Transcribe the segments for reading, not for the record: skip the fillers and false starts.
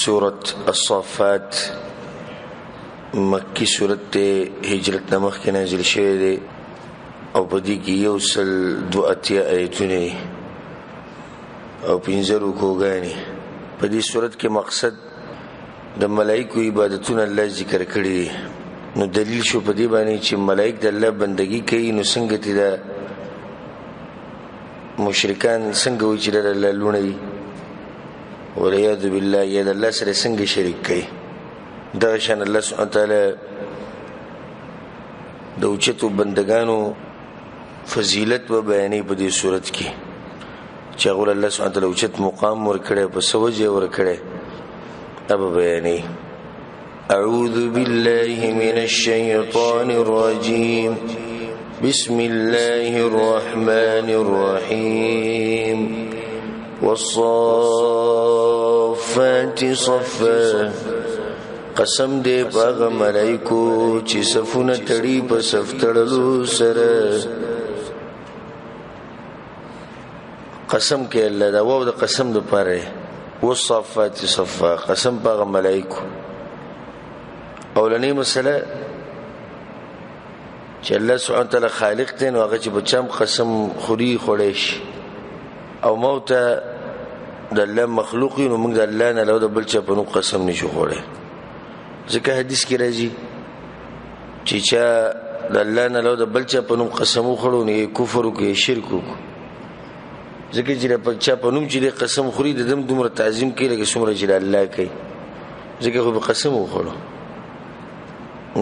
سورة الصافات مکی سورت هجرت نمخ کی نازل شوه ده او پدی کی یوسل 2 آیتونه او 15 رکوګانی. پدی سورت کې مقصد د ملائکو عبادتونه الله ذکر کړی دي. نو دلیل شو پدی باندې چې ملائک د الله بندگی کوي، نو څنګه تی دا مشرکان څنګه وي چې د الله لونه دي ولعیاذ بالله یا د الله سره څنګه شریک کوي. دا شان الله سبحانه وتعالی د اوچتو بندگانو فضیلت و بیانې په دې صورت کې چې هغه الله سبحانه وتعالی اوچت مقام ورکړي په سوجه ورکړي اب بیانې. اعوذ بالله من الشیطان الرجیم بسم الله الرحمن الرحیم والصافات صفا. قسم دې باغ ملائکو چې صفونه تړي په صف تړلو سره. قسم کې الله دا وو د قسم د پاره والصافات صفا، قسم باغ ملائکو. اولنی مسله چې الله سبحانه وتعالی خالق دی، نو هغه چې بچم قسم خوري خوريش او موت د الله مخلوق، نو موږ د الله نه له بل چا په نو قسم نشو خوړی. ځکه حدیث کې راځي چې چا د الله نه له بل چا په نو قسم وخړو نه کفر کوي، شرک کوي. ځکه چې په چا په نوم چې قسم خوري د دم دومره تعظیم کوي لکه څومره چې الله کوي. ځکه خو په قسم وخړو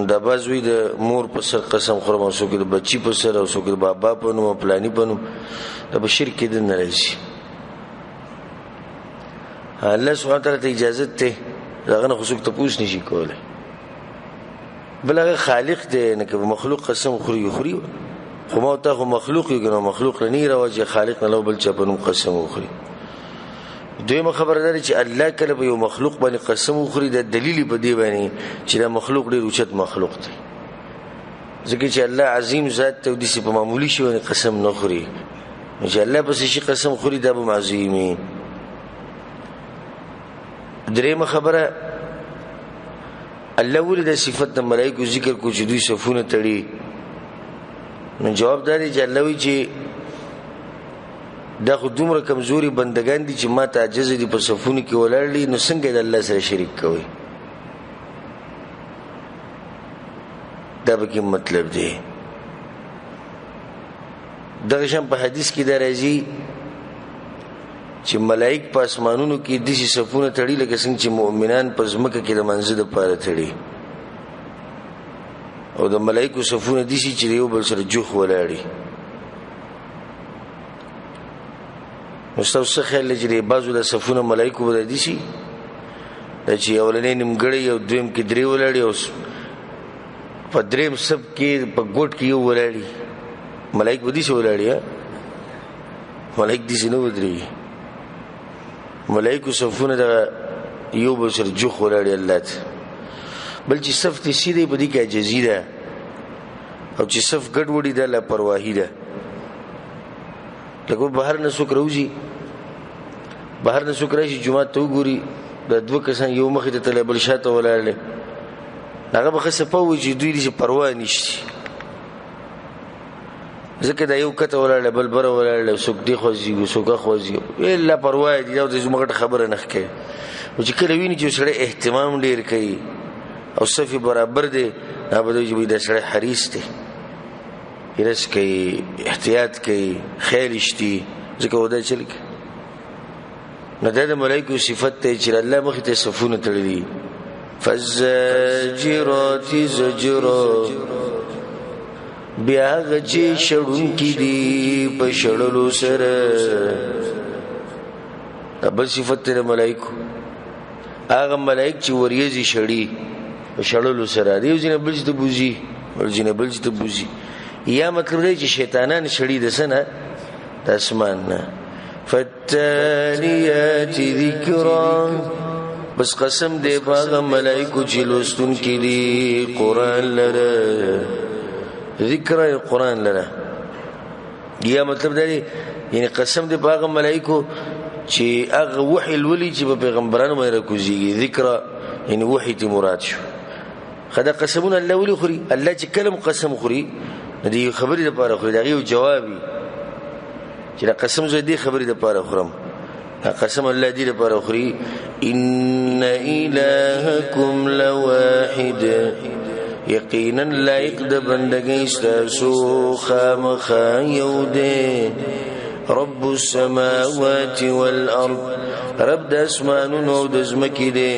دا بازوی د مور په سر قسم خورم، او څوک د بچی په سر، او څوک د بابا په نوم، پلانی په نوم، دا به شرک کې نه راځي. الله سبحانه وتعالی ته اجازه ته داغه نه خصوص ته پوښتنه نشي کوله. بلغه خالق دی، نه که مخلوق قسم خوري خو ما ته خو مخلوق یو کنه، مخلوق نه راوځي خالق نه لو بل چا په نوم قسم وخوري. دویمه خبرداري چې الله کله په یو مخلوق باندې قسم وخوري، د دلیل په دی باندې چې دا مخلوق ډیر اوچت مخلوق دی. ځکه چې الله عظیم ذات ته د سی په معمولی شی باندې قسم نه خوري، چې الله په شي قسم خوري دا به عظیمي. دریمه خبره الله ولې د صفات د ملائکه ذکر کو چې دوی صفونه تړي. نو جواب دی چې الله وی چې دا خو دومره کمزوري بندگان دي چې ما ته عجز دي په صفونه کې ولاړلي، نو څنګه د الله سره شریک کوي. دا به کوم مطلب دی. دغه شان په حدیث کې دا راځي چې ملائک په اسمانونو کې د دې صفونه تړي لکه څنګه چې مؤمنان په ځمکه کې د منځ د پاره تړي، او د ملائکو صفونه دي چې یو بل سره جوخ ولاړي. مستوسه خیال لري بعضو د صفونه ملائکو بده دي شي چې اولنې نیمګړی او دویم کې درې ولاړي، او په دریم سب کې په ګوټ کې یو ولاړي. ملائک بدي شي ولاړي، ملائک دي شنو ودري. ملائکو صفونه د یو بل سره جوخ ولاړي الله ته. بل چې صف ته سیده بدی کې عجزی ده، او چې صف ګډ وډی ده لا پرواهی ده. لکه بهر نه څوک راوځي، بهر نه څوک راشي جمعه ته وګوري د دوه کسان یو مخې ته تل بل شاته ولاړل، هغه به خصه په وجه دوی دې پروا نشي. ځکه دا یو کته ولاړل بل بره ولاړل، څوک دی خوځي څوک خوځي، الا پروا دي دا د زموږ خبره نه ښکي. او چې کله ویني چې سره اهتمام ډیر کوي او صفي برابر دی، دا به دوی د سره حریص دي، هرڅ کوي، احتیاط کوي، خیال شتي. ځکه ودا چل کې نه د ملائکه صفات ته چې الله مخ ته صفونه تړلي. فزجرات زجرا، بیا غچې شړون کې دي په شړلو سره. بل صفات ته ملائکه هغه ملائک چې وریځي شړي په شړلو سره دی، ځنه بل څه ته بوزي، ورځنه بل څه ته بوزي. یا مطلب دی چې شیطانان شړي د سنه د اسمان نه. فتالیات ذکرا، بس قسم دی باغ ملائکو چې لوستون کې دي قرآن لره، ذکر قرآن لره. یا مطلب دی یعنی قسم دی باغ ملائکو چې هغه وحي الولي چې په پیغمبرانو باندې راکوزيږي ذکر یعنی وحي ته مراد شو خدا قسمونه الله ولي خوري الله چې کلم قسم خوري دې خبرې لپاره خوري دا یو جوابي چې قسم زه دې خبرې لپاره خورم قسم الله دې لپاره خوري ان الهکم لواحد یقینا لایق د بندګۍ ستاسو خامخا یو دی رب السماوات والارض رب د اسمانونو د زمکې دی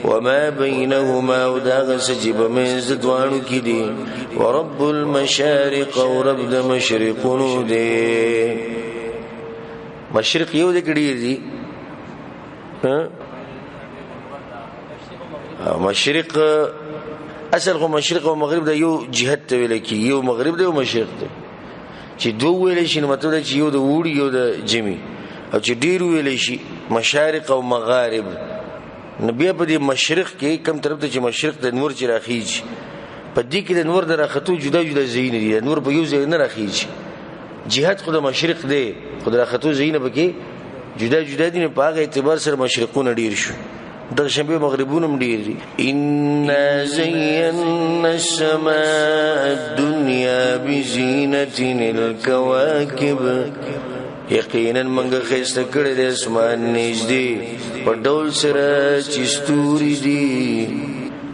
وما بينهما وداغ سجب من زدوانو کی دی ورب المشارق ورب د مشرقونو دی مشرق یو دی کډیر دی مشرق اصل خو مشرق او مغرب د یو جهت ته ویل کی یو مغرب دی او مشرق دی چې دوه ویل شي نو مطلب چې یو د وړي یو د جمی او چې ډیر ویل شي مشارق او مغارب نبی په دې مشرق کې کم طرف ته چې مشرق د نور چې راخیږي په دې کې د نور د راختو جدا جدا زین دي نور په یو ځای نه راخیږي جهاد خو د مشرق دی خو د راختو زین به کې جدا جدا دي په هغه اعتبار سره مشرقونه ډیر شو د شنبه مغربونه ډیر دي ان زينا السماء الدنيا بزينة الكواكب یقینا منګه خسته کړه د اسمان نږدې په ډول سره چې ستوري دي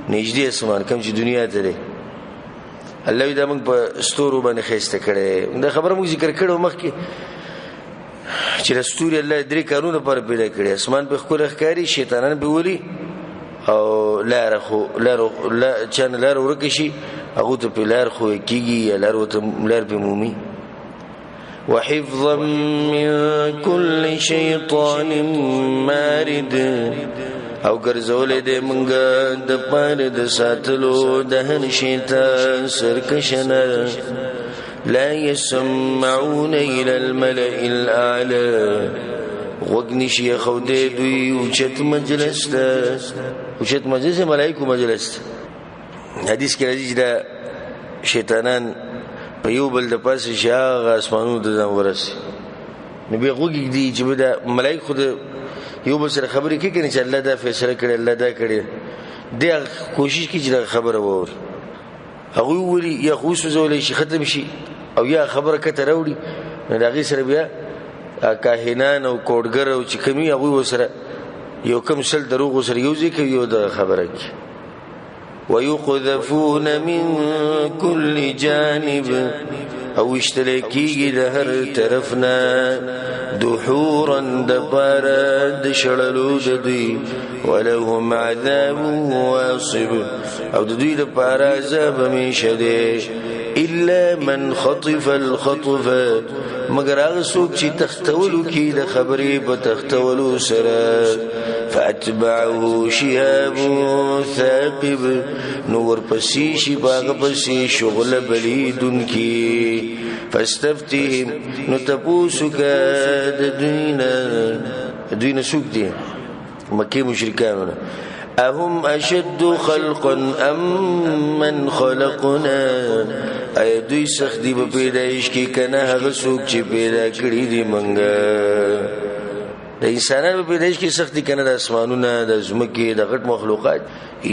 نږدې اسمان کوم چې دنیا ته ده الله دې موږ په ستورو باندې خسته کړه دا خبره موږ ذکر کړو مخکې چې د ستوري الله درې کارونه پر پیدا کړي اسمان په خپل ښکاری شیطانان به ولي او لار چن لار ورکشي هغه ته په لار خو کیږي لار ته لار په مومي وحفظا من كل شيطان مارد او ګرځولې دې مونږه د پاره د ساتلو د هر شیطان سرکشنه لا يسمعون الى الملأ الاعلى وغنشي خوده دوی اوچت مجلس ته اوچت مجلس ملائکه مجلس حدیث کې راځي دا شیطانان په یو بل د پاسه شاغ اسمانونو د ځان ورسي نبی غوږی دی چې دا ملائکه خود یو بل سره خبرې کوي چې الله دا فیصله کړي الله دا کړي دا کوشش کوي چې خبره ووري هغه وری یا خوښ زولې شي ختم شي او یا خبره کته راوړي دا غي سره بیا کاهنان او کوډګر او چې کمی هغه وسره یو کم سل دروغ سره یو ځکه یو د خبره کوي ويقذفون من كل جانب او اشتلكي د هر طرفنا دحورا دبارا دشړلو د دوی ولهم عذاب واصب او د دوی د پاره عذاب مشده الا من خطف الخطف مگر هغه څوک چې تختولو کې د خبرې په تختولو سره فاتبعه شهاب ثاقب نور پسې شي باغ پسې شغل بلیدن کی فاستفتهم نو تپوسو کا د دوینا سوک دی مکی مشرکانونا اهم اشد خلقا ام من خلقنا ای دوی سختی با پیدایش کی کنه هغه سوک چې پیدا کړی دی منګه د انسانانو په پیدایش کې سختی کنه د اسمانونو د زمکه د غټ مخلوقات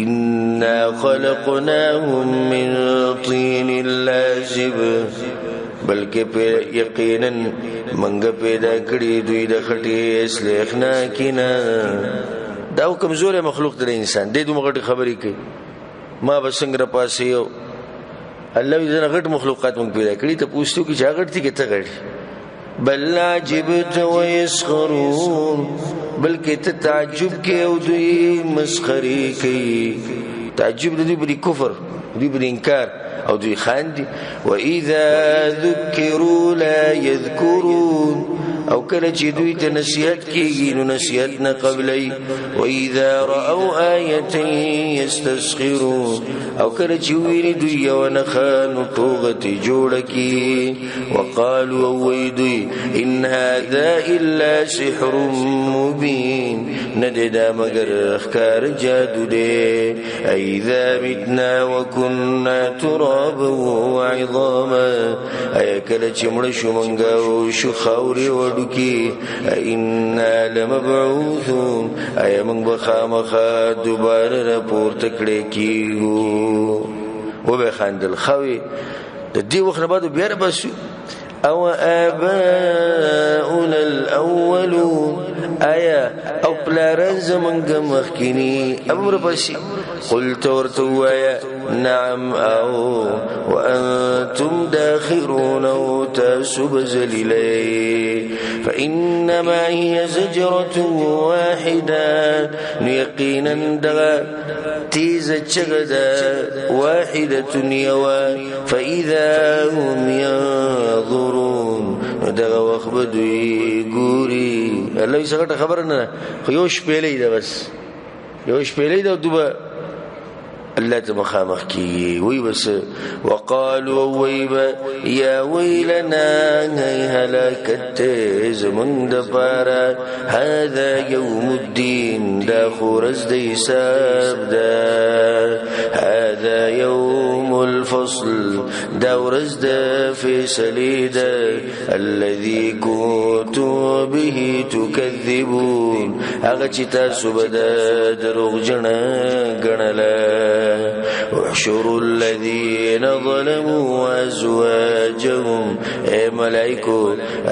ان خلقناهم من طين لازب بلکې یقینا منګه پیدا کړی دوی د خټې اسلخنا کینا دا کمزور مخلوق د انسان د دوه غټ خبرې کوي ما بسنګ را پاسې یو الله دې غټ مخلوقات مونږ پیدا کړی ته پوښتنه کوي چې غټ دي کې ته غټ بل عجبت ويسخرون بلکې ته تعجب کې او دوی مسخري کوي تعجب دوی بری کفر دوی بری انکار او دوی خاندي واذا ذكروا لا يذكرون او کله چې دوی ته نصيحت کیږي نو نصيحت نه قبلي واذا راوا ايه يستسخرون او کله چې ویری دوی یو نه خانو توغتي جوړ کی وقالوا ويدي ان هذا الا سحر مبين نددا مگر اخکار جادو دي اذا متنا وكنا ترابا وعظاما اي کله چې مړ شو منګو شو خوري ویلو کی انا لمبعوثون ایا من بخامخا دوباره راپورته کړي کیږو و به خندل خوي د دې وخت بعد بیا بس او آباؤنا الاولون ایا او پلاران زمونږ مخکینی امر بشي قلت ورتوایا نعم او وانتم داخرون او تاسب زليلي فانما هي زجرة واحدة يقينا دغا تيز چغدا واحدة يوا فاذا هم ينظرون دغه وخت بدوی ګوري الله یې څنګه خبر نه خو یو شپېلې ده بس یو شپېلې ده دوبه الله تمخامخ کی وی بس وقالوا ويبا يا ويلنا هي هلاكت زمن دبارا هذا يوم الدين دا خورز دي حساب دا هذا يوم الفصل دا ورز دا فیصلی دا الذي كنتم به تكذبون اغا چی تاسو بدا دروغ جنا گنلا احشروا الذين ظلموا وازواجهم اے ملائکو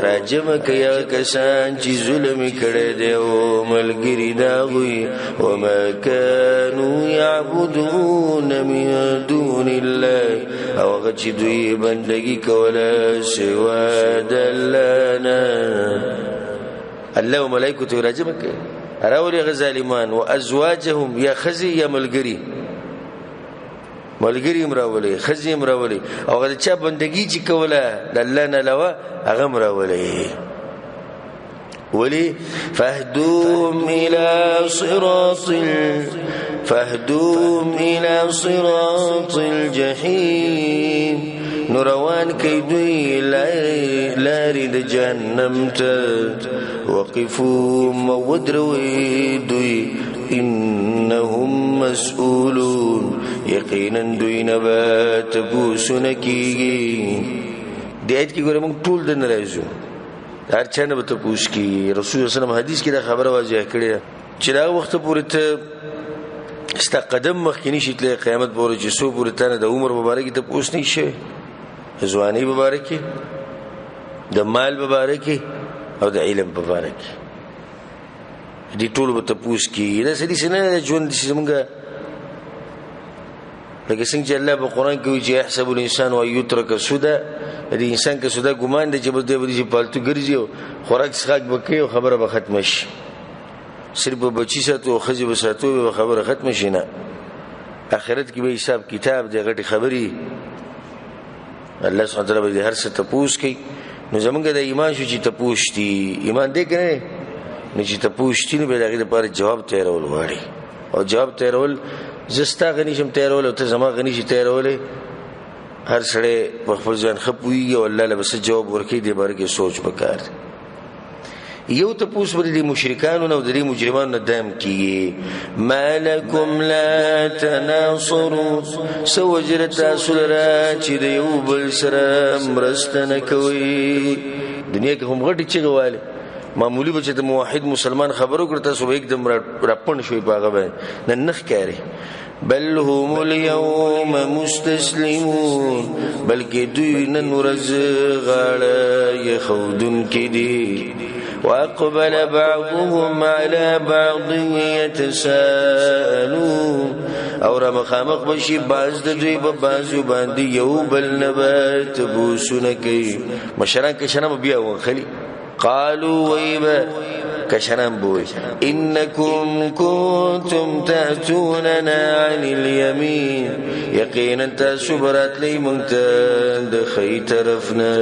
راجمک یا کسان چی ظلم کړه دی او ملګری دا وي وما كانوا يعبدون من دون الله او غچ دوی بندگی کوله سوا د الله وملائکو ته راجمک راولي غزالمان وازواجهم یا خزي یا ملګری ملګری امراولي خزي امراولي او غل چا بندگی چې کوله د الله نه علاوه هغه امراولي ولي فاهدوهم الى صراط الجحيم نوروان كيدوي لاري د جهنم ته وقفوا مودروي دوي انهم مسؤولون یقینا دوی نبات پوسونه کیږي د ایت کې ګورم موږ ټول د ناراضو هر چا نه به پوس کی رسول الله صلی حدیث کې دا خبره واضح کړې چې دا وخت پورې ته استقدم مخکینی شتله قیامت پورې چې سو پورې ته د عمر مبارک ته پوس نه شي ځواني مبارک د مال مبارک او د علم مبارک دي ټول به پوس کی دا سړي سره ژوند څنګه لکه څنګه چې الله په قران کې وایي چې يحسب الانسان ويترك سدى دې انسان کې سودا ګمان دی چې بده بده پالتو ګرځي او خوراک څخه بکې او خبره به ختم شي صرف بچی ساتو خزي وساتو خبره ختم شي نه اخرت کې به حساب کتاب دې غټي خبري الله سبحانه وتعالى به هر څه تپوس کوي نو زمونږ د ایمان شو چې تپوشتي ایمان دې کړي نو چې تپوشتي نو به دغه لپاره جواب تیرول غواړي او جواب تیرول زستا غنی شم تیرول او ته زما غنی شي تیرولې هر سړی په خپل ځان خپوي او الله له بس جواب ورکړي دې باره کې سوچ وکړ یو ته پوس ور دي مشرکان او د مجرمانو دام کیږي مالکم لا تناصروا سوجرت اسلرا چې د یو بل سره مرستنه کوي دنیا کې هم غټي چغواله معمولی بچ ته موحد مسلمان خبرو کړه سو एकदम راپن شوی پاغه باندې ننخ کاری بل هم اليوم مستسلمون بلکې دوی نن ورځ غاړه يخودن کړي واقبل بعضهم على بعض يتساءلون او را مخامخ بشي باز د دوی په بازو باندې یو بل نبات بوسونه کوي مشران کې شنه بیا وخلي قالوا ويبا كشران بوي إنكم كنتم تأتوننا عن اليمين يقينا تسبرت لي منتد خي طرفنا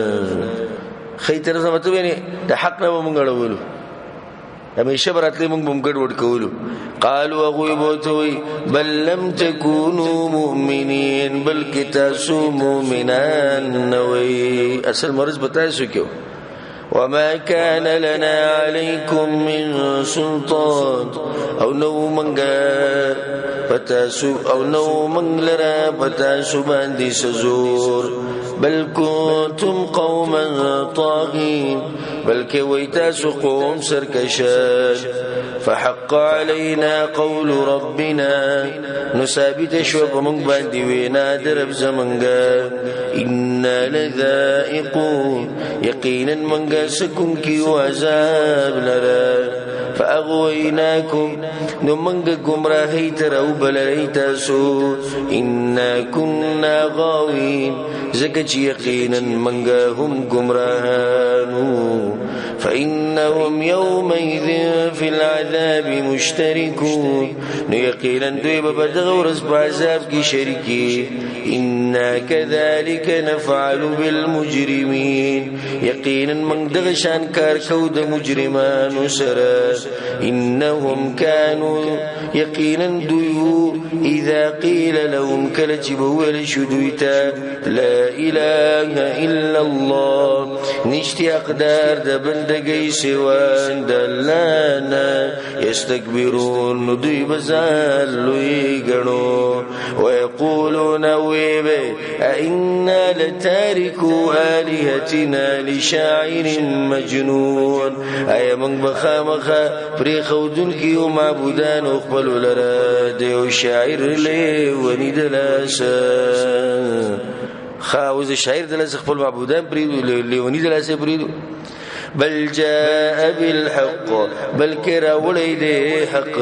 مطلب يعني ده حقنا ومنغړولو همیشه برات لي منګ ګډ کولو قالوا غيبوتوي بل لم تكونوا مؤمنين بل تاسو مؤمنان نوي اصل مرز بتاسو کیو وما كان لنا عليكم من سلطان او نو منگا پتاسو او نو منگ لرا پتاسو باندی سزور بل كنتم قوما طاغين بلکه ویتاسو قوم سرکشان فحق علينا قول ربنا نثابت شو بمنگ باندی وینا درب زمنگا إنا لذائقون يقينا منگا سكن کی وعذاب لرا فأغويناكم نمنگ گمراهی ترو بلریتاسو إنا كنا غاوين زکچ یقینا منگا هم گمراهانو فإنهم يومئذ في العذاب مشتركون يقينا دوی ببدغورز بعذاب کی شرکی إنا كذلك نفعل بالمجرمين يقينا من دغشان کار کود مجرمان سرا إنهم كانوا يقينا دوی إذا قيل لهم كلجب ولشدويتا لا إله إلا الله نشتي أقدار دبندقي سوان دلانا يستكبرون ندوي بزال ليقنو ويقولون ويبي أئنا لتاركوا آلهتنا لشاعر مجنون أي من بخامخا بريخودن كيو معبودان اقبلوا لراد وشاعر لي وندلاسا خاوز الشاعر دلاسا اقبل معبودان بريدو لي وندلاسا بريدو بل جاء بالحق بل كرا وليده حق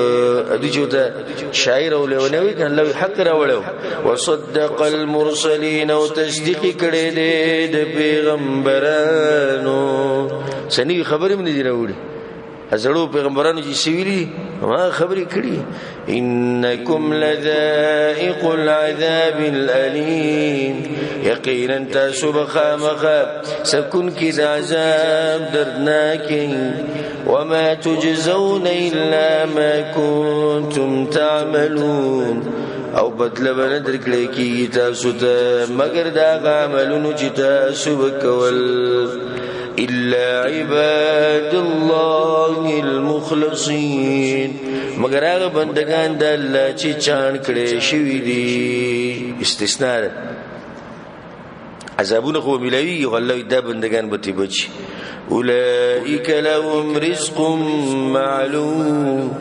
ادي جوتا شاعر ولونوي كان لو حق را ولو وصدق المرسلين وتصديق کړي دي د پیغمبرانو سني خبر من دي راوړي ازړو پیغمبرانو چې سویلي ما خبري کړي انکم لذائق العذاب الالم یقینا تاسو بخامخه سکون کې عذاب دردناک وما تجزون الا ما كنتم تعملون او بدل بندر کړي کې تاسو ته مگر دا عملونو چې تاسو وکول إلا عباد الله المخلصين مگر هغه بندگان د الله چې چان کړي شوی دي استثناء عذابونه خو ملوي الله د بندگان به تبچ اولئک لهم رزق معلوم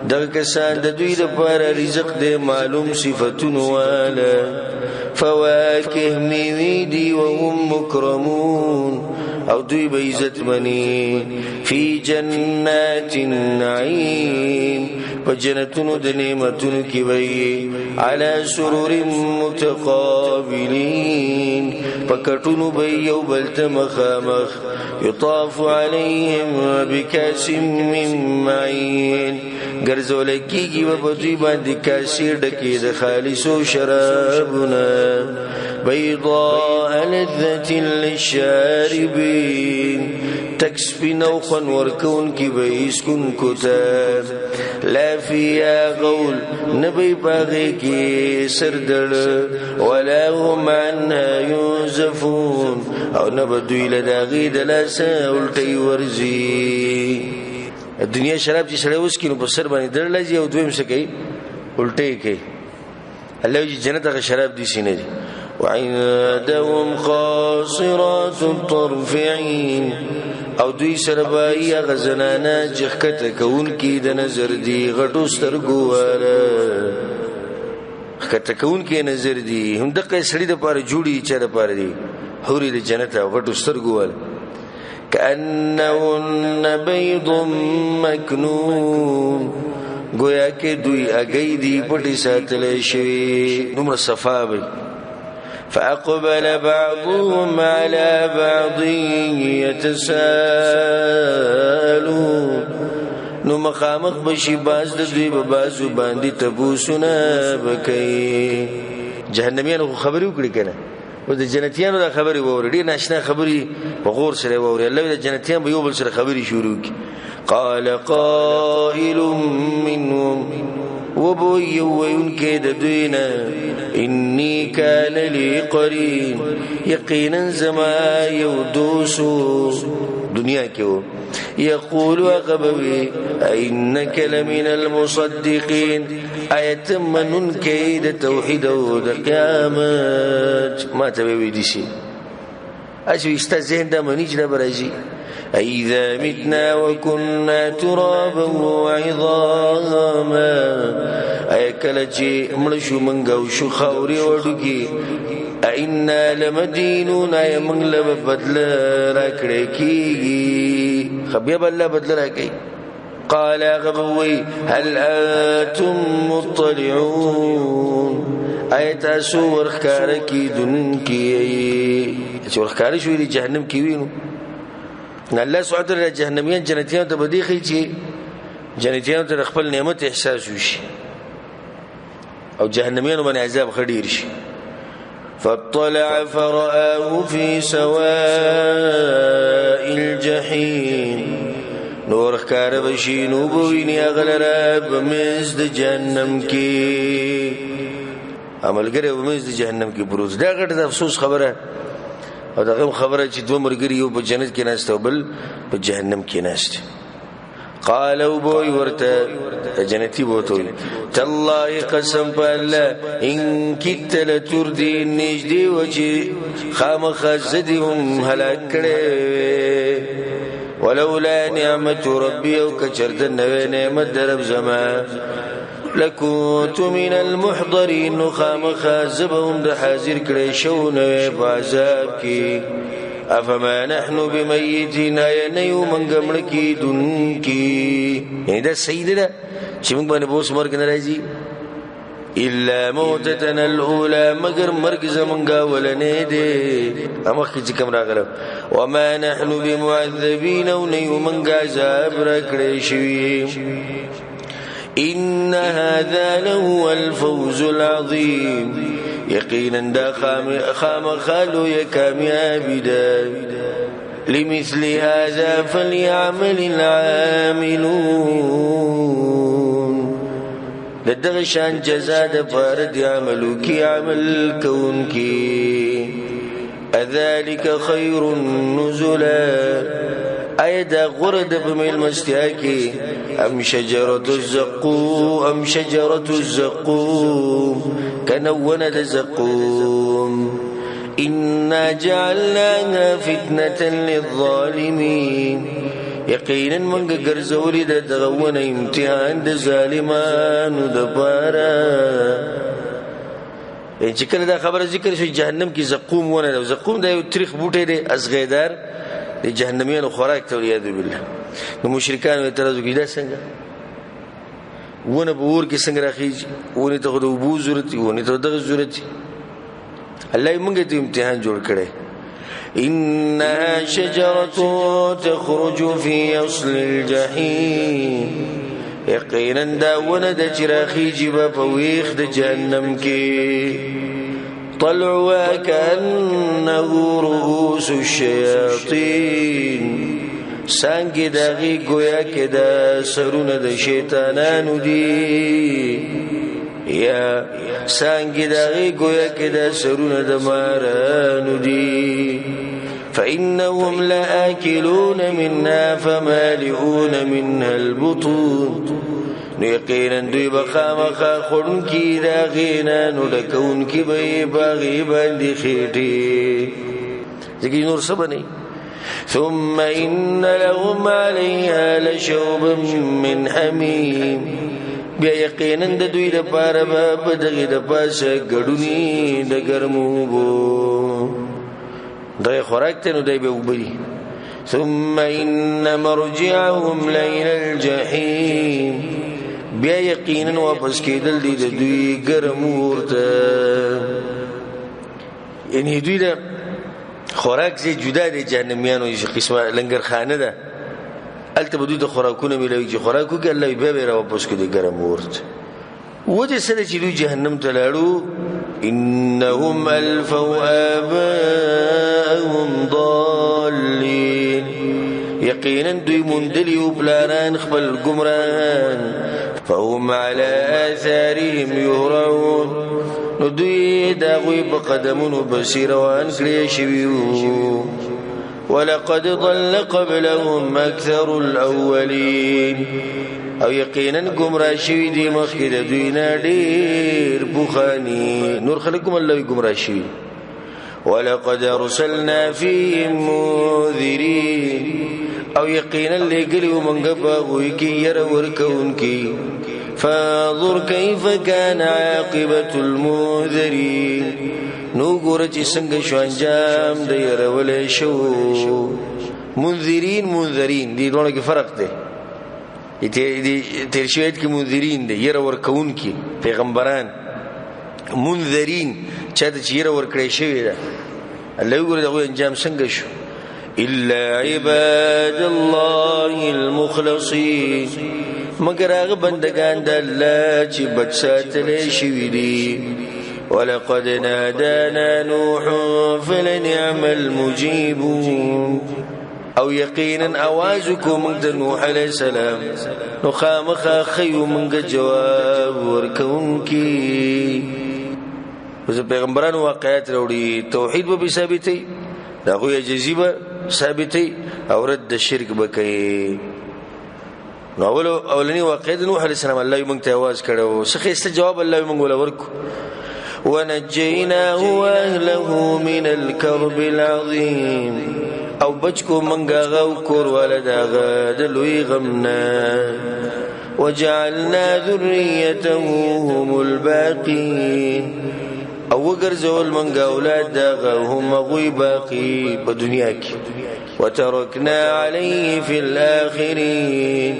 دغه کسان د دوی لپاره رزق دی معلوم صفاتونه والا فواكه میوی وهم مکرمون او دوی به عزت منی فی جنات النعیم فجنتونو د نعمتونو کی وی علی سرور متقابلین فکټونو به یو بل ته مخامخ یطاف علیهم بکاس من معین ګرځول کیږي په دوی باندې کاسې ډکې د خالصو شرابونه بيضاء لذة للشاربين تكسبين وخن وركون كي بيسكن كتاب لا فيها غول نبي باغي كي سردل ولا هم عنها ينزفون او نبدو الى داغي دلاسا ولتي ورزي الدنيا شراب چې سړی اوس کینو په سر باندې درلځي او دویم څه کوي الټي کوي الله چې جنت هغه شراب دي سینې دي وعندهم قاصرات الطرف عين او دوی سربایی غزنانا جخکت کون کی د نظر دی غټو سترګو والا خکت کون کی نظر دی هم دغه سړی د پاره جوړی چې د پاره دی حوري د جنت او غټو سترګو والا كأنهن بيض مكنون گویا کې دوی اگئی دی پټی ساتل شي نمر صفابي فأقبل بعضهم على بعض يتساءلون نو مخامخ بشي باز د دوی په بازو باندې تبوسونه بکي جهنميان خبري وکړي کنه او د جنتیانو د خبري ووري ډیر ناشنا خبري په غور سره ووري الله د جنتیان به یو بل سره خبري شروع کی قال قائل منهم وبوي وينكد دوينا إني كان لي قرين يقينا زما يودوسو دنیا کې وو یقول غبوی انک لمن المصدقین ایت منن کې د توحید او د قیامت ما ته وی دي شي اجو است ذهن د منی چې برایي اذا متنا وكنا ترابا وعظاما اکل چې مړ شو منګو شو خوري وډږي اینا لمدینون یمنګل بدل راکړې کیږي خبي بل بدل راکړي قال غبوي هل انتم مطلعون ایت سور خار کی دن کی سور خار شو دی جهنم کی وینو الله سبحانه وتعالى جهنميان جنتيان ته بدیخي چې جنتيان ته خپل نعمت احساس وشي او جهنميان باندې عذاب خډیر شي فاطلع فرآه في سواء الجحيم نور خار بشي نو بویني اغلرا بمز د جهنم کې عمل ګره بمز د جهنم کې بروز دا غټ د افسوس خبره او دغه خبره چې دوه مرګري یو په جنت کې ناشته بل په جهنم کې ناشته قالوا بوي ورته جنتي بوتوي تالله قسم بالله ان كنت لتردي نجدي وجي خامخ زدهم هلاك کړي ولولا نعمه ربي او کچرد نعمت درب زما لكنت من المحضرين خامخ زبهم د حاضر کړي شو نو په عذاب کې افما نحن بميتين ينيو من غمړ کی دن کی دا سید ده چې موږ باندې بوس مرګ ناراضي الا موتتنا الاولى مگر مرګ زمونږه ولنه دي امخ چې کوم راغله وما نحن بمعذبين ونيو من عذاب راکړې شوی ان هذا له الفوز العظيم يقينا دا خام خالو يكامياب دا لمثل هذا فليعمل العاملون لدغشان جزاد فارد عملو كي عمل كون كي أذلك خير نزلا ايدا غرد بميل مستياكي ام شجرة الزقوم كنونة الزقوم إنا جعلناها فتنة للظالمين يقينا من قرزولي دا دغون امتحان دا ظالمان دا بارا يعني چکل دا خبر ذکر شو جهنم کی زقوم ونه دا زقوم دا یو تریخ بوټی دی ازغیدار دی جهنميانو خوراک ته ولیا دی بالله نو مشرکان وی ترازو کی دا څنګه ونه بور کې څنګه راخیږي ونه ته د وبو ضرورت ونه ته دغه ضرورت الله یې موږ ته امتحان جوړ کړي انها شجره تخرج في اصل الجحيم یقینا دا ونه د چراخیږي په ویخ د جهنم کې طلعها كأنه رؤوس الشياطين سانگی داغی گویا که دا سرون دا شیطانانو دی یا سانگی داغی گویا که دا سرون دا مارانو دی فإنهم لآكلون منها فمالئون منها البطون یقینا دوی بخامخا خورن کی داغینا نو لکون کی بی باغی باندی خیٹی ذکی نور سبنی ثم إن لهم عليها لشوبا من حميم بیا یقینا د دوی د پاره به دغه د پاسه ګډونی د ګرمو بو د خوراک ته نو دی به وبري ثم إن مرجعهم لإلى الجحيم بیا یقینا واپس کېدل دي د دوی ګرمو ورته یعنی دوی د خوراک زی جدا دی جهنميانو قسمه لنګر خانه ده الته بدو د خوراکونه ملوي چې خوراکو کې الله به را واپس کړي ګرم ورته وجه سره چې دوی جهنم ته لاړو انهم الفوا اباءهم ضالين یقینا دوی مندلی او بلاران خپل ګمران فهم على آثارهم يهرعون نو دوی دا غوی په قدمونو بصیروان کړی شویو ولقد ضل قبلهم اكثر الاولين او یقینا گمراه شوی دی مخکې د دوی نه ډیر بوخانی نور خلقکم الله گمراه شوی ولقد ارسلنا فيهم منذرين او یقینا لګلیو مونږ په وی کې ير ورکونکي فانظر كيف كان عاقبة المنذرين نو ګور چې څنګه شو انجام د ير ولې شو منذرين دي دونه کې فرق دی تیر شوید کې منذرین دی ير ورکونکي پیغمبران منذرین چاته چې ير ورکړی شوی ده الله ګور دغه انجام څنګه شو الا عباد الله المخلصين مگر هغه بندگان د الله چې بچ ساتل شوی دي ولقد نادانا نوح فلنعم المجيبون او یقینا اوازکم د نوح علیہ السلام نو خامخا خیو منګه جواب ورکونکي اوس پیغمبرانو واقعیت وروړي توحید به ثابتې دغه جزیبه ثابتې او رد شرک بکې نو اولنی واقعیت نوح علیہ السلام الله موږ ته आवाज کړو څه جواب الله موږ ولا ورکو ونجيناه واهله من الكرب العظيم او بچکو منگا غو کور ولدا غد لوی غمنا وجعلنا ذريته هم الباقين او وګرځول منگا اولاد دا هم غوی باقی په دنیا کې وتركنا عليه في الاخرين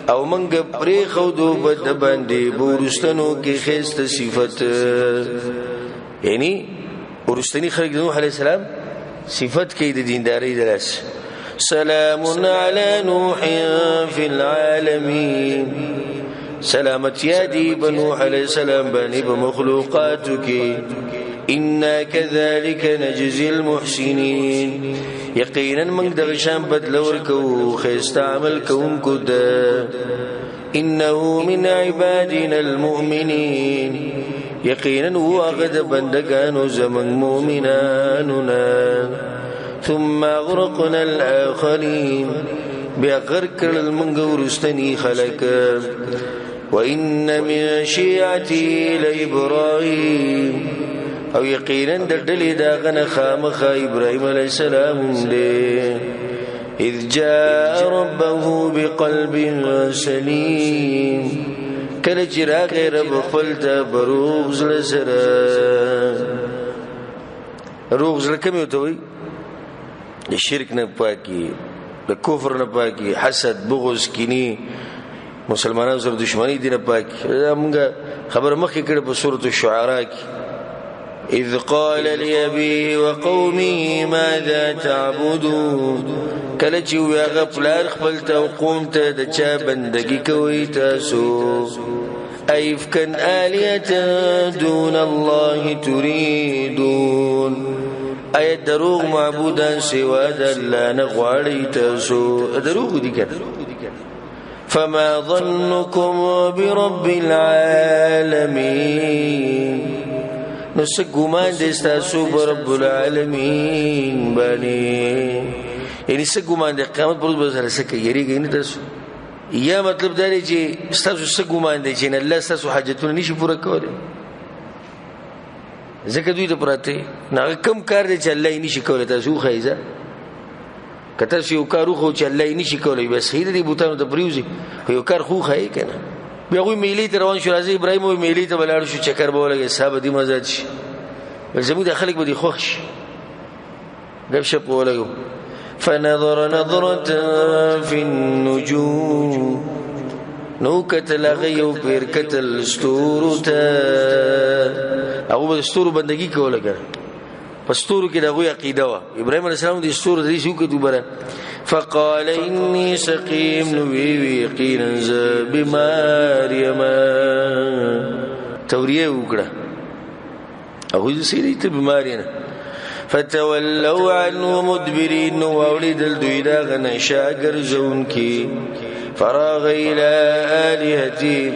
او منگا پری خودو بد باندې بورستنو کې خسته صفت یعنی ورستنی خلق نوح علیہ السلام صفت کې د دینداري درس سلام علی نوح فی العالمین سلامت یادی بنوح علیہ السلام بنی بمخلوقاتك انا كذلك نجزي المحسنين یقینا من دغشان بدل ورکو خیست عمل کوونکو ده انه من عبادنا المؤمنين یقینا هو غد بندگانو زمن مؤمناننا ثم اغرقنا الاخرين بغرق المنغورستني خلق وان من شيعتي لابراهيم او یقینا دډلې دا غنه خامخ ابراهيم عليه السلام دې اذ جاء ربه بقلب سليم کله چې راغی رب خپل ته بروغ زړه سره روغ زړه کوم ته وي د شرک نه پاکي د کفر نه پاکي حسد بغض کینی مسلمانانو سره دښمنی دي نه پاکي موږ خبر مخکې کړه په سورۃ الشعراء کې اذ قال لأبيه وقومه ماذا تعبدون کله چې وی غفلار خپل ته قوم ته د چا بندگی کوي تاسو ایفکن آلیه دون الله تريدون ای دروغ معبودان سوا د الله نه غواړي تاسو دروغ دي کنه فما ظنكم برب العالمين نو سګومان دې تاسو رب العالمین باندې یعنی سګومان دې قیامت پر ورځ سره سکه یریږي نه تاسو یا مطلب دا دی چې تاسو سګومان دې چې الله تاسو حاجتونه نشي پوره کولای ځکه دوی ته پراته نه کم کار دې چې الله یې نشي کولای تاسو خایزه کته یو کارو خو چې الله یې نشي کولای بس هیڅ دې بوتانو ته پریوزي یو کار خو خای کنه بیا غوی میلی ته روان شو راځي ابراهيم وی میلی ته بلاړ شو چکر بولګي صاحب دې مزاج شي زموږ د خلک به دي خوښ شي غب شپ ولګو فنظر نظرة في النجوم نو کتل غيو پیر کتل استورو ته هغه د استورو بندگی کوله پستورو کې دغه عقیده وا ابراهيم عليه السلام د استورو د شو کې دوبره فقال اني سقيم نو يقينا بمريم توریه وکړه او دې سړي ته بمارینه فتولوا عنه مدبرين واولد الدويدا غن شاګر زون کی فراغ الى الهتي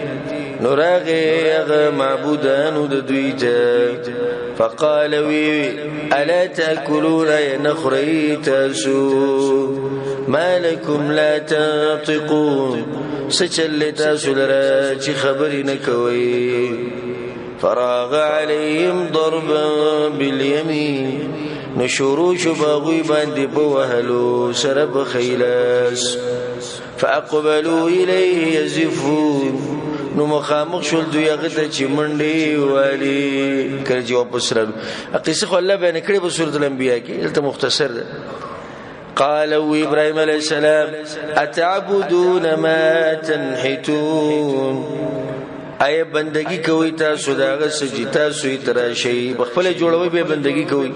نراغ معبودان د دوی ته فقال وی الا تاكلون نخري تاسو ما لكم لا تنطقون سچل تاسو لرا چی خبری نکوي فراغ عليهم ضربا باليمين نشورو شباغوی باندې په وهلو سرب خیلاس فاقبلوا اليه يزفون نو مخامخ شول دوی هغه ته چې منډي والی کړي واپس راغلو قصه خو الله بیان کړی په سورۃ الانبیاء کې دلته مختصر ده قالوا ابراهيم عليه السلام اتعبدون ما تنحتون اي بندگی کوي تاسو داغه سجی تاسو تراشی بخپل جوړوي به بندگی کوي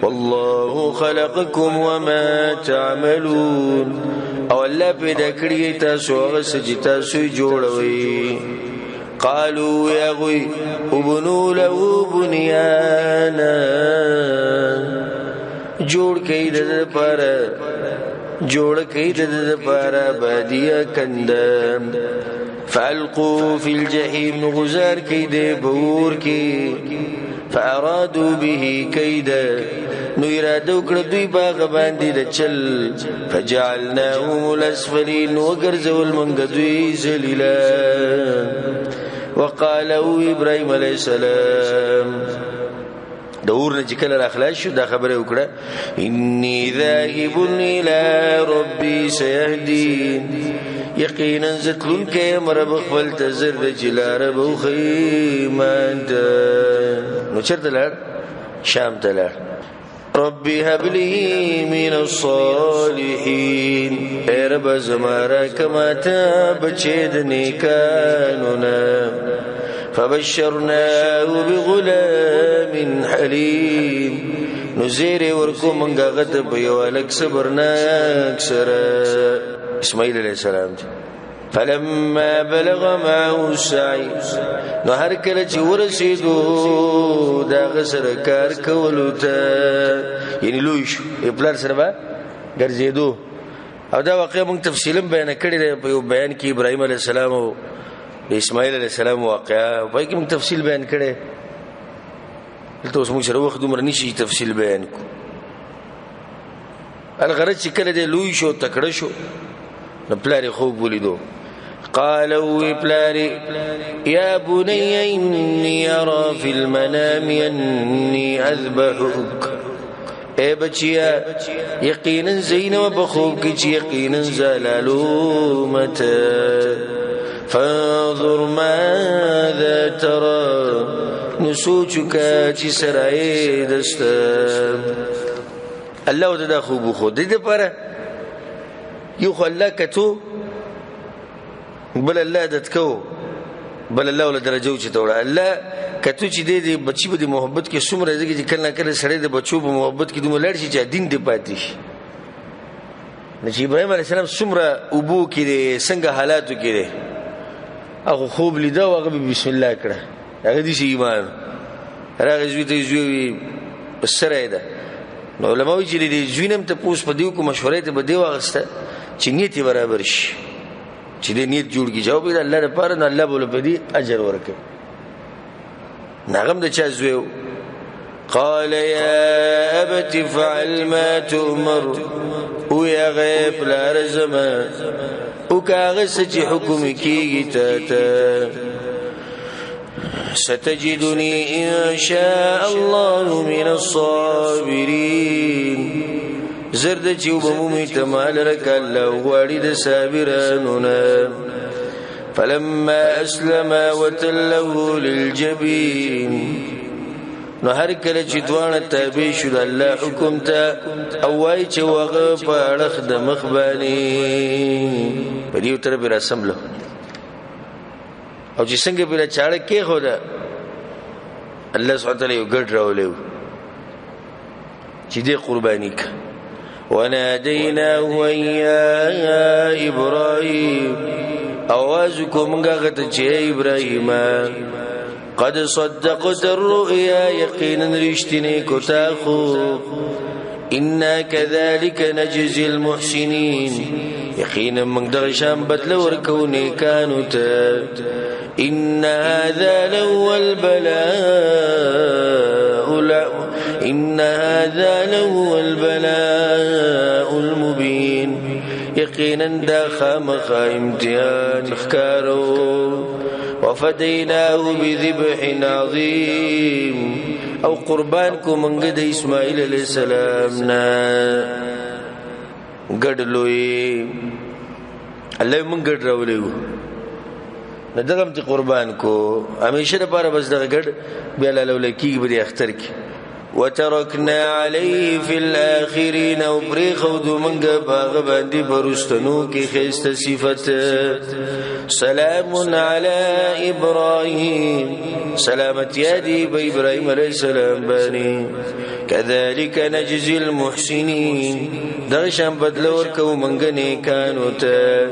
والله خلقكم وما تعملون او الله پیدا کړی تاسو هغه سجی تاسو جوړوي قالوا يا غوي وبنوا له بنيانا جوړ کړي د لپاره بادیه کندم فالقوا في الجحيم غزار كيد بور کی فارادوا به كيدا نو ارادو کړ دوی باغ باندې د چل فجعلناهم الاسفلين وغرزول منګ دوی ذلیلا وقالوا ابراهيم عليه السلام دور نه چې کله راخلاص شو دا خبره وکړه اني ذاهب الى ربي سيهدين یقینا زتلون کې مرب خپل تزر د جلار بو خیمند نو چرته لار شام ته لار ربي هب لي من الصالحين اے رب زمارا کما ته بچید نیکانونا فبشرناه بغلام حليم نزير ورکو منګه غته په یو الک صبرناک سره اسماعیل علیہ السلام فلما بلغ معه السعي نو هر کله چې ورسېدو دا غسر کار کولو ته یعنی لوی شو پلار سره به ګرځېدو او دا واقعا موږ تفصیلا بیان کړی دی په یو بیان کې ابراهيم علیه السلام او اسماعیل علیه السلام واقعا په کې موږ تفصیل بیان کړی دلته اوس موږ سره وخت دومره نشي تفصیل بیان کو الغرض چې کله دی لوی شو تکړه شو نو پلاری خوب ولیدو قالوا پلاری یا بني اني ارى في المنام اني اذبحك اے بچیا یقینا زینب بخوب کی چی یقینا زلالو مت فانظر ماذا ترى نسوچک چی سرای دست الله دا خوب خود دې پاره یو خلا کتو بل الله دتکو بل الله ول درجه چې توړه الله کتو چې دې بچي په محبت کې څومره ځکه چې کله کله سړی د بچو په محبت کې دومره لړ شي چې دین دې پاتې شي نجیب ابراهيم عليه السلام څومره ابو کې دې څنګه حالاتو کې دې هغه خوب لیدا او هغه بسم الله کړه هغه دې ایمان راغی زوی ته زوی سره ده نو علماء چې دې زوینم ته پوس په دیو کو مشورې ته به دیو واغسته چې نیت برابر شي چې دې نیت جوړ کی جواب دې الله لپاره نه الله بوله په دې اجر ورکړي نغم د چا زوی قال يا ابت فعل ما تؤمر او يا غيب لا رزما او کاغه چې حکم کیږي ته ستجدني ان شاء الله من الصابرين زرد چې وبمومي تمال رک الله غواړي د صابرانو نه فلما اسلم وتله للجبين نو هر کله چې دوانه تابع شو د الله حکم ته او وای چې وغه په اړه د مخبانی په دې تر به رسم له او چې څنګه بل چاړه کې خو دا الله سبحانه وتعالى یو ګډ راولې چې دې قرباني ک وناديناه يا ابراهيم اوازكم غغت چې ابراهيم قد صدقت الرؤيا يقينا رشتني كتاخو إنا كذلك نجزي المحسنين يقينا من دغشان بدل وركوني كانوا إن هذا لهو البلاء إن هذا لهو البلاء المبين يقينا دا خامخ امتحان اخکارو وفديناه بذبح عظيم او قربان کو منگ د اسماعیل علیہ السلام نا گڑ لوی الله من گڑ راولیو ندغم تی قربان کو همیشه لپاره بس دغه گڑ بیا لاله کی به اختر کی وتركنا عليه في الاخرين وبريخ ودمنگ باغ باندې برستنو کې خيسته صفت سلام على ابراهيم سلامت يدي بابراهيم عليه السلام بني كذلك نجزي المحسنين درشم بدلور کو منگنه کانو ته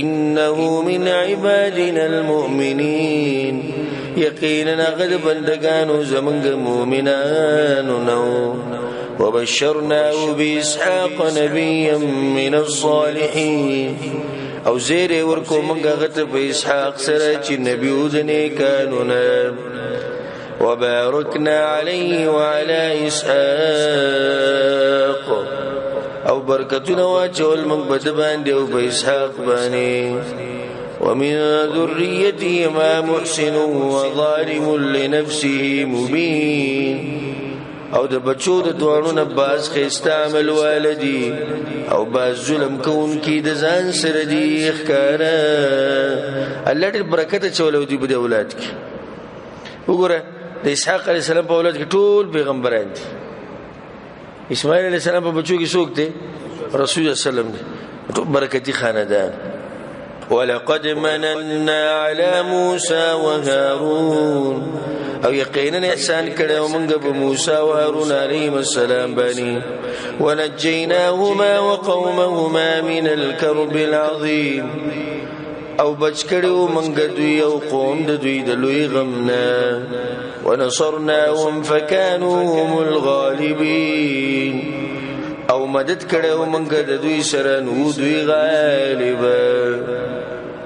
انه من عبادنا المؤمنين یقینا غد بندگانو زمنگ مومنانو نو وبشرناه بإسحاق نبيا من الصالحين او زیر ورکو منگا غت بإسحاق سرچ نبیو دنے کانونا وباركنا عليه وعلى إسحاق او برکتنا واچول منگ بدبان دیو بإسحاق بانی ومن ذريتهما محسن وظالم لنفسه مبين او د بچو د دوانو نباز خستعمل والدي او باز ظلم کون کی د ځان سره دی اخکارا الله دې برکت چولو دی بده اولاد کی وګوره د اسحاق علی السلام په اولاد کې ټول پیغمبران دي اسماعیل علی السلام په بچو کې څوک دي رسول الله صلی الله علیه وسلم ټول برکتی خاندان ولقد مننا على موسى وهارون او یقینا احسان کړو موږ په موسی او هارون علیهم السلام باندې ونجيناهما وقومهما من الكرب العظیم او بچ کړو موږ دوی او قوم د دوی د لوی غمنا ونصرناهم فكانوا هم الغالبين او مدد کړو موږ د دوی سره نو دوی غالبا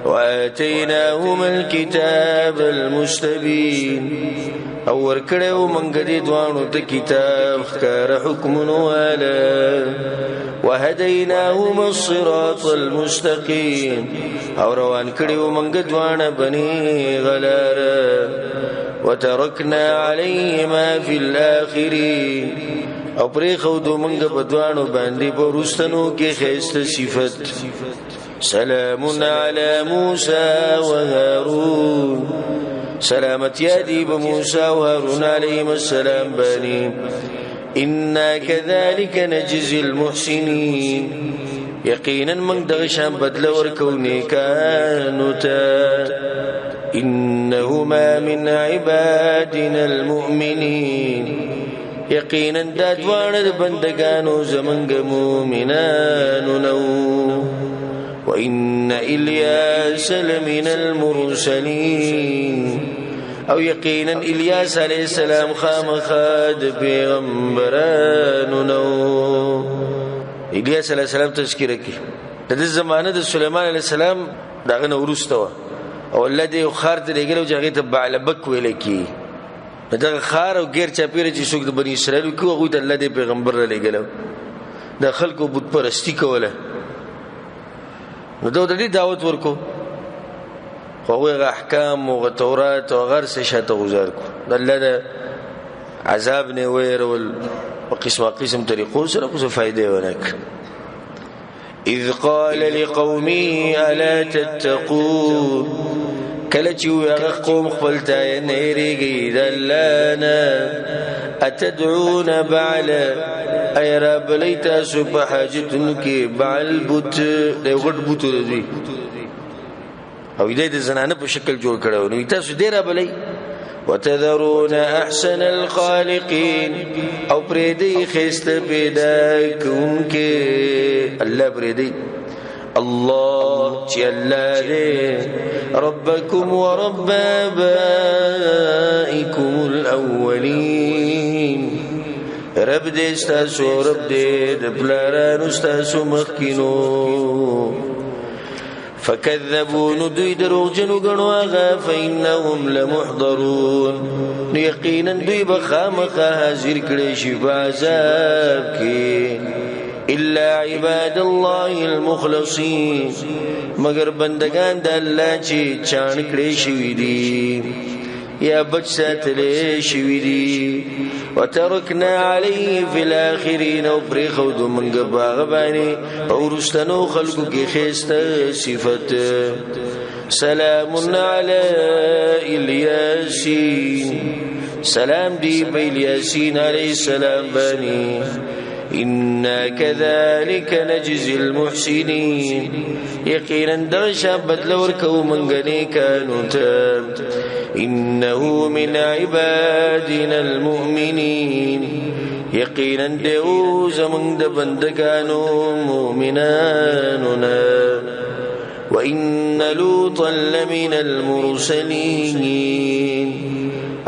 وآتيناهما الكتاب المستبين او ورکړو موږ دې دوانو ته کتاب ښکار حکمونه والا وهديناهما الصراط المستقيم او روان کړو موږ دوانه بني غلار وتركنا عليهما في الآخرين او پرې خو دو منګ په دوانو باندې پرستنو کې خيسته صفت سلام على موسى وهارون سلامت يدي بموسى وهارون عليهم السلام بني إنا كذلك نجزي المحسنين يقينا من دغشان بدل وركوني كانوا إنهما من عبادنا المؤمنين یقینا دا دوانه د بندگانو زمنګ مومنانو نو وان الیاس لمن المرسلین او یقینا الیاس علیہ السلام خامخاد پیغمبرانو نو الیاس علیہ السلام تذکرہ کی د زمانه د سليمان علیہ السلام داغه ورسته او الله دې خار ته لګلو چې هغه ته بعلبک ویل کی دغه خار او غیر چاپیره چې څوک د بنی اسرائیل کې هغه د الله د پیغمبر لګلو د خلکو بت پرستی کوله نو د دې دعوت ورکو هغه احکام او تورات او غیر څه شته گزار کو د الله د عذاب نه ويرول او قسم طریقو سره څه فائدې ورک اذ قال لقومه الا تتقون کله چې هغه قوم خپل ته نه ریږي دلانا اتدعون بعل اي رب ليتا سب حاجتن کې بعل بوت د غټ بوت دی او دې د زنانه په شکل جوړ کړو نو تاسو دې را بلې وتذرون احسن الخالقين او پرېدې خسته پیدا کوونکې الله پرېدې الله چې الله دې ربكم ورب آبائكم الأولين رب دې ستاسو رب دې د بلارانو ستاسو مخکینو فكذبوا دوی دروغجنو گنو آغا فإنهم لمحضرون یقینا دوی بخامخا حاضر کړي شي په عذاب کې الا عباد الله المخلصين مگر بندگان د الله چې چان کړي شي دي یا بچ ساتلې شي دي وتركنا عليه في الاخرين وبرخو د منګ باغ باندې او رستنو خلقو کې خيسته صفت سلام على الياسين سلام دی په الیاسین علیہ السلام باندې إنا كذلك نجزي المحسنين يقينا درشا بدلور كو منغني كانوا تاب إنه من عبادنا المؤمنين يقينا دعوز من دبند كانوا مؤمناننا وإن لوطا لمن المرسلين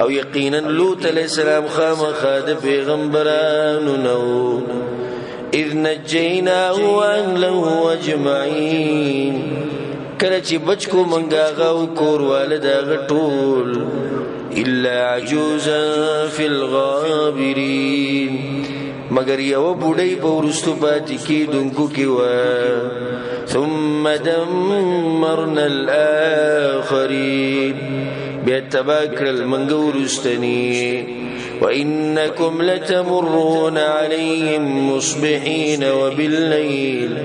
او یقینا لوط علیہ السلام خامخا د پیغمبرانو نو اذ نجیناه واهله اجمعین کله چې بچکو منګاغه او کور والد غټول الا عجوزا فی الغابرین مگر یو بوډۍ په ورستو پاتې کېدونکو کې و ثم دمرنا الاخرین بيتباكر المنقور استني وإنكم لتمرون عليهم مصبحين وبالليل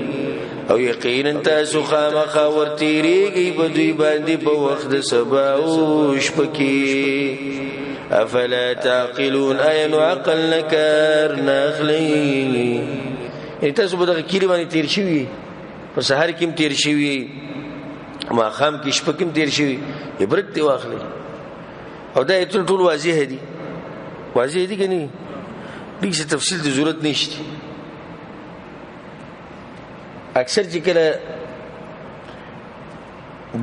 او يقينا تاسو خامخا ورتيريږي بدوی باندې په وخت سبا او شپکی افلا تعقلون اين عقل نكر نخلي تاسو بدغه کلی باندې تیر شوی په سحر کې تیر شوی ما خام کې شپکم تیر شوی عبرت دی واخلي او دا ایتونه ټول واضح دي کني دغه تفصیل د ضرورت نشته اکثر چې کله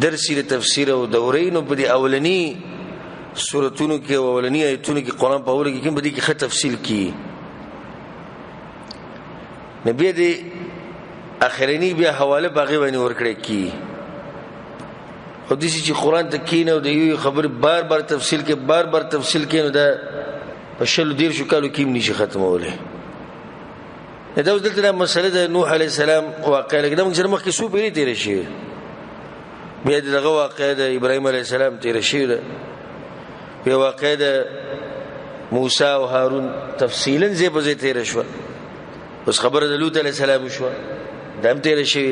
درس له تفسیر او دورینو په دي اولنی سوراتونو کې او اولنی ایتونو کې قران په اوله کې کوم بدی کې خط تفصیل کی نبی دې اخرنی بیا حواله باغی باندې ورکړي کی او دې چې قران ته کینه او د یو خبر بار بار تفصیل کې نو دا په شل ډیر شو کالو کې نشي ختموله دا اوس دلته مسله د نوح علی السلام واقع لګم چې مخکې سو پیری تیر شي بیا دغه واقع د ابراهیم علی السلام تیر شي بیا واقع د موسی او هارون تفصیلا زی په زی تیر شو اوس خبره د لوط علی السلام شو دام تیر شي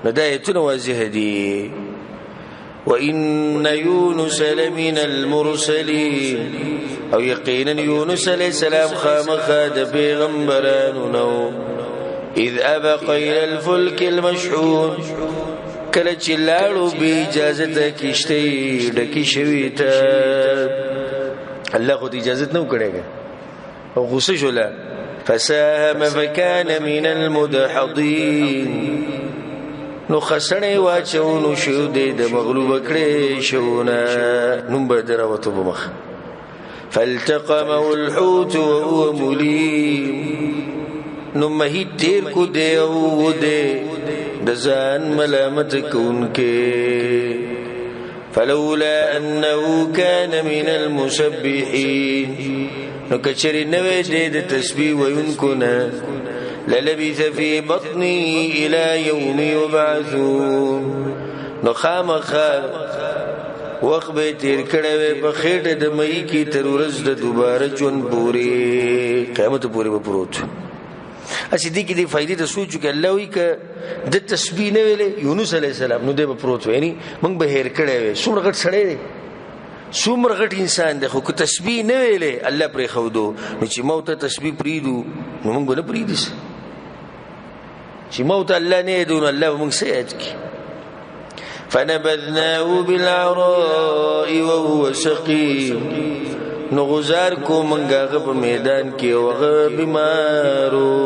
نو دا ایتونه واضح دي وإن يونس لمن المرسلين او يقينا يونس عليه السلام خامخا د پیغمبرانو نو اذ ابق الى الفلك المشحون کله چې لاړو به اجازه کیشته ډکی شوی ته الله خو اجازه نو کړیږي او غوسه شولا فساهم فكان من المدحضين نو خسنه واچو نو شو دې د مغلوب کړي شونه نو بدر وته بمخ فالتقمه الحوت وهو مليم نو مهي تیر کو دې او دې د ځان ملامت کوونکې فلولا انه كان من المسبحين نو کچری نوې دې د تسبیح وینکو نه للبث في بطني الى يوم يبعثون نو خامخا وخت به تیر کړه په خېټه د مې کی تر ورځ د دوباره ژوند پوری قیامت پوری به پروت اسی دې کې د فائدې ته سوچو کې الله وی ک د تسبیح نه ویلې یونس علی السلام نو دې به پروت یعنی موږ به هیر کړه څومره غټ سړی دی څومره غټ انسان دی خو ک تسبیح نه ویلې الله پرې خودو نو چې موت تسبیح پریدو نو موږ به پریدس چې موت الله نه دون الله موږ سيد کی فنبذناه بالعراء وهو سقيم نو غزار کو منګه په میدان کې وغه بیمارو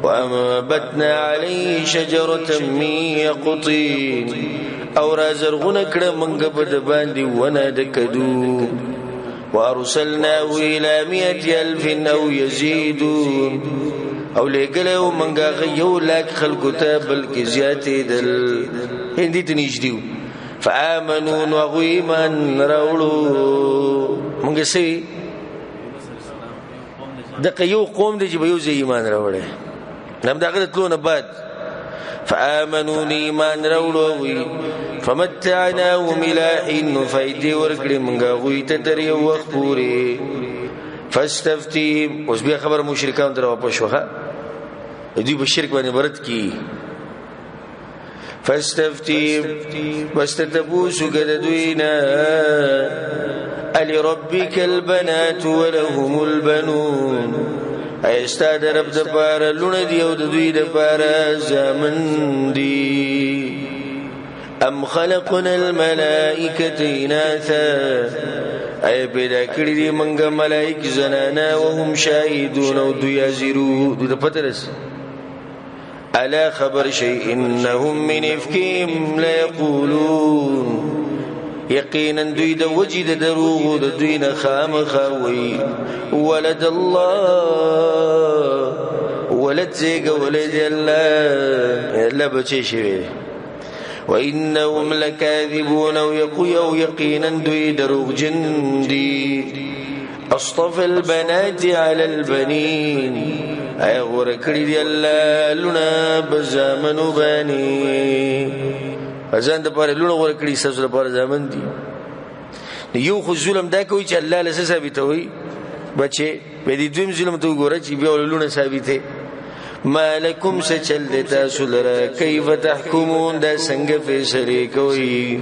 وانبتنا عليه شجره من يقطين او رازرغونه کړه منګه په د باندې ونه د کدو وارسلناه الى 100,000 او يزيدون او لګلو منګه غيو لاک خلقو ته بلکې زیاتې دل هندي ته نږدې فآمنوا نو ایمان راوړو منګه سي د یو قوم دی چې به یو ځای ایمان راوړي نم داغه تلونه بعد فآمنوا ایمان راوړو فمتعناهم الى حين فائدې ورکړي منګه غوي ته تر یو وخت پورې فاستفتهم اوس بیا خبر مشرکان درو په شوخه دوی په شرک باندې برت کی فاستفتهم واستتبوسوا قددوینا لربك البنات ولهم البنون استاد رب د پاره لونه دی او د دوی د پاره زامن دی ام خلقنا الملائکه اناثا ای پیدا کړی دی منګه ملائک زنانا وهم شاهدون او دوی ازرو د پترس الا خبر شيء انهم من افكهم لا يقولون یقینا دوی د وجد دروغ د دوی نه خامخوي ولد الله ولد زیګ ولد الله بچی شوی وانهم لكاذبون او یقینا دوی دروغ جندي اصطفى البنات على البنين اي غور کړی دی الله لونه بزامنو بانی ازان د پاره لونه غور کړی سره پاره زامن دي یو خو ظلم دا کوي چې الله له ثابت وي بچي په دې دویم ظلم ته وګوره چې بیا لونه ثابته ما لكم سچل تاسو لرا کیف تحکمون دا څنګه فیصله کوي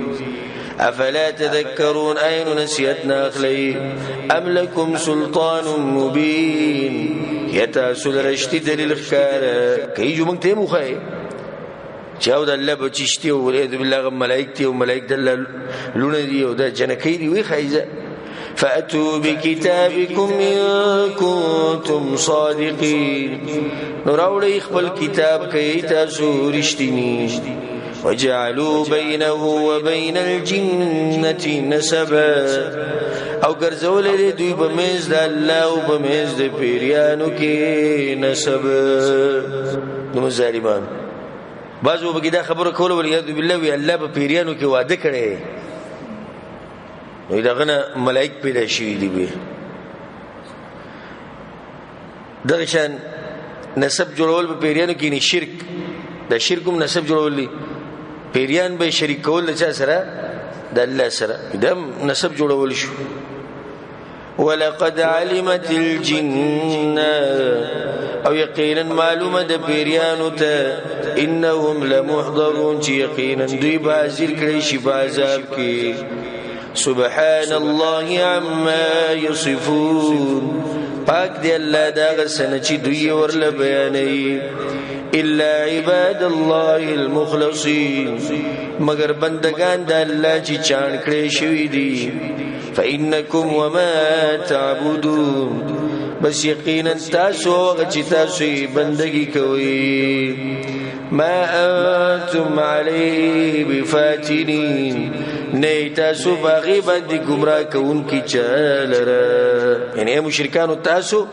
افلا تذكرون اين نسيتنا اخلي ام لكم سلطان مبين يتاسل رشتي دلیل خکار کئی جو منگ تیمو خواهی چاو دا اللہ بچشتی و ولید بالله ملائکتی و ملائک دا اللہ لونه دی و دا جنکی دی وی خیزا فأتوا بكتابكم إن كنتم صادقين نراو اخبر الكتاب كي تاسو رشتني وجعلوا بينه وبين الجنة نسبا او ګرځول دي دوی په میز د الله او په میز د پیریانو کې نسب نو ظالمان بعضو به دا خبره کوله ولید بالله وی الله په پیریانو کې وعده کړي نو دا غنه ملائک پیدا شي دي به درشان نسب جوړول په پیریانو کې نه شرک دا شرکم نسب جوړول دي پیریان به شریک کول چا سره د الله سره دم نسب جوړول شو ولقد علمت الجن او یقینا معلومه د پیریانو ته انهم لمحضرون چې یقینا دوی به حاضر کړي شي په عذاب کې سبحان الله عما يصفون پاک دی الله دا غسنه چې دوی ورله بیانوي الا عباد الله المخلصين مگر بندگان د الله چې چان کړي شوی دي فانکم وما تعبدون بس یقینا تاسو چې تاسو بندگی کوي ما انتم علی بفاتنین نه تاسو باغی باندې گمراه کوونکی چالره یعنی مشرکان تاسو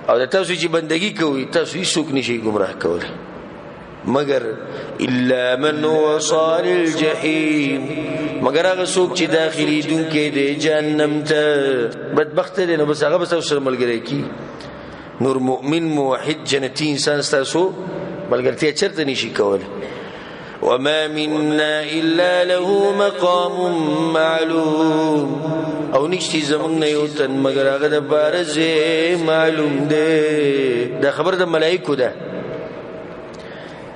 او د تاسو چې بندگی کوي تاسو هیڅوک نشي گمراه کولی مگر الا من هو صال الجحیم مگر هغه څوک چې داخلي دونکو د جهنم ته بدبخت دي نو بس هغه بس سره ملګری کی نور مؤمن موحد جنتی انسان تاسو ملګرتیا چرته نشي کولی وما منا الا له مقام معلوم او نشتی زمون نه یو تن مگر هغه د بارزه معلوم ده دا خبر د ملائکو ده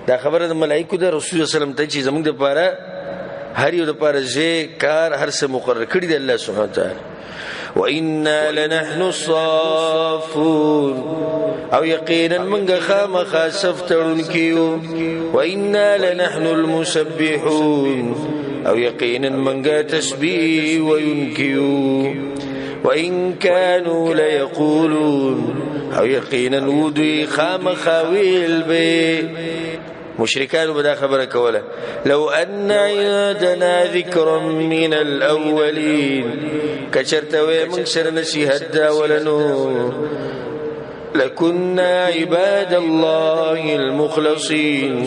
دا خبر د ملائکو ده رسول الله صلی الله علیه وسلم ته چې زمون د پاره هر یو د بارزه کار هر څه مقرر کړی دی الله سبحانه وتعالى وإنا لنحن الصافون او یقینا منګه خامخا صفتون کیو وإنا لنحن المسبحون او یقینا منګه تسبیح وینکیو وإن كانوا ليقولون او یقینا ودی خامخا ویل به مشرکان بدا خبره کوله لو ان عندنا ذکرا من الاولین کچرتوی من سر نصیحت دا ولنو لكنا عباد الله المخلصين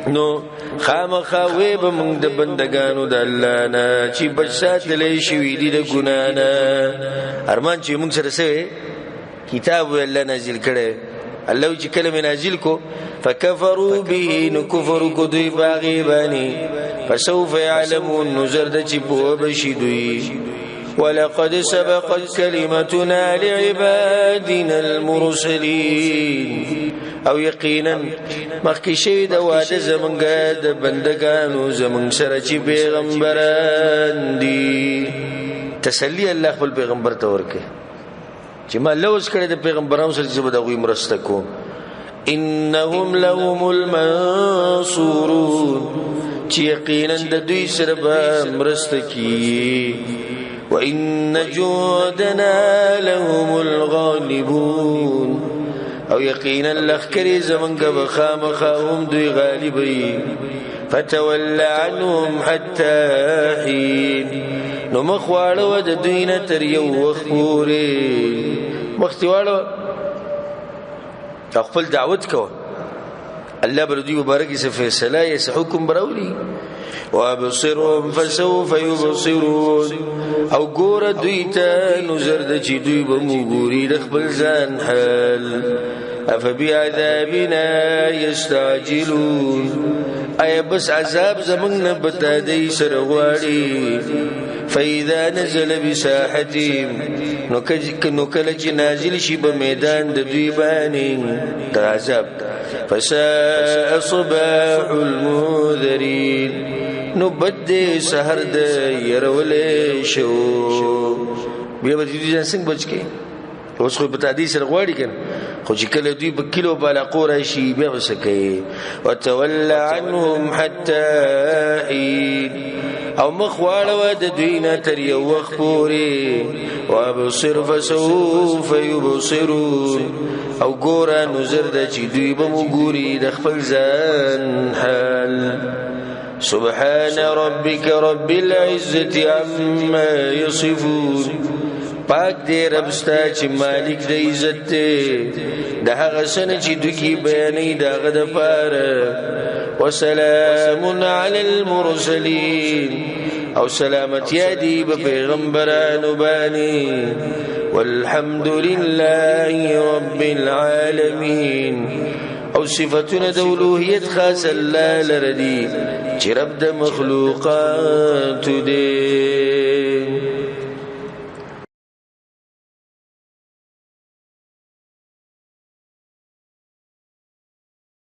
نو خامخاوی به موږ د بندگانو د الله نه چې بچ ساتلی شوي دي د ګناه نه. ارمان چې موږ سره سوی کتاب الله نازل کړی الله چې کله نازل کو فکفروا به نو کفر کو دوی باغی بانی فسوف يعلمون نزر د چې په بشي دوی. ولقد سبقت كلمتنا لعبادنا المرسلين او یقینا مخکې شوی د واده زمونږ د بندگانو زمونږ سره چې پیغمبران دي. تسلی الله خپل پیغمبر ته ورکړي چې ما لوز کړی د پیغمبرانو سره چې به د هغوی مرسته کوم. انهم لهم المنصورون چې یقینا د دوی سره به مرسته کیږي. وان جندنا لهم الغالبون او یقینا لخکری زمنګ بخامخا هم دوی غالبی. فتول عنهم حتى حين نو مخواړو د دوی نه تر یو وخت پورې مختواړو خپل دعوت کوه الله بر دوی مبارک یې فیصله یې حکم براولي. وابصرهم فسوف يبصرون او ګور دوی ته نظر د چې دوی به مګوري د خپل ځان حال. افبعذابنا يستعجلون ایا بس عذاب زمنګ نه بتا دی سره غواړي. فاذا نزل بساحتهم نو کله چې نازل شي په میدان د دوی باندې د عذاب فساء صباح المنذرين نو بد سحر د يرولې شو. بیا به دې څنګه بچ کې اوس خو په تادي سره غواړي کنه خو چې کله دوی په کیلو بالا قور شي بیا وسکي. وتولى عنهم حتى حين او مخواړه د دوی نه تر یو وخت پورې. وابصر فسوف يبصرون او ګوره نظر د چې دوی به مګوري د خپل ځان حال. سبحان ربك رب العزة عما يصفون پاک دې رب ستا چې مالک د عزت دی د هغه څه چې دوی کې بیانې دغه د پاره. وسلام على المرسلين او سلامتیا دی به پیغمبرانو باندې. والحمد لله رب العالمين او صفتنا د اولوهیت خاص الله لردی چې رب د مخلوقات دی.